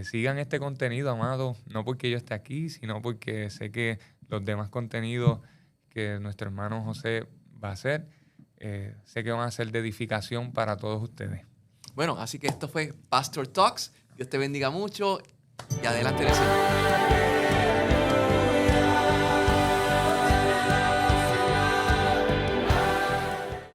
Sigan este contenido, amados, no porque yo esté aquí, sino porque sé que los demás contenidos que nuestro hermano José va a hacer, sé que van a ser de edificación para todos ustedes. Bueno, así que esto fue Pastor Talks. Dios te bendiga mucho y adelante en el Señor.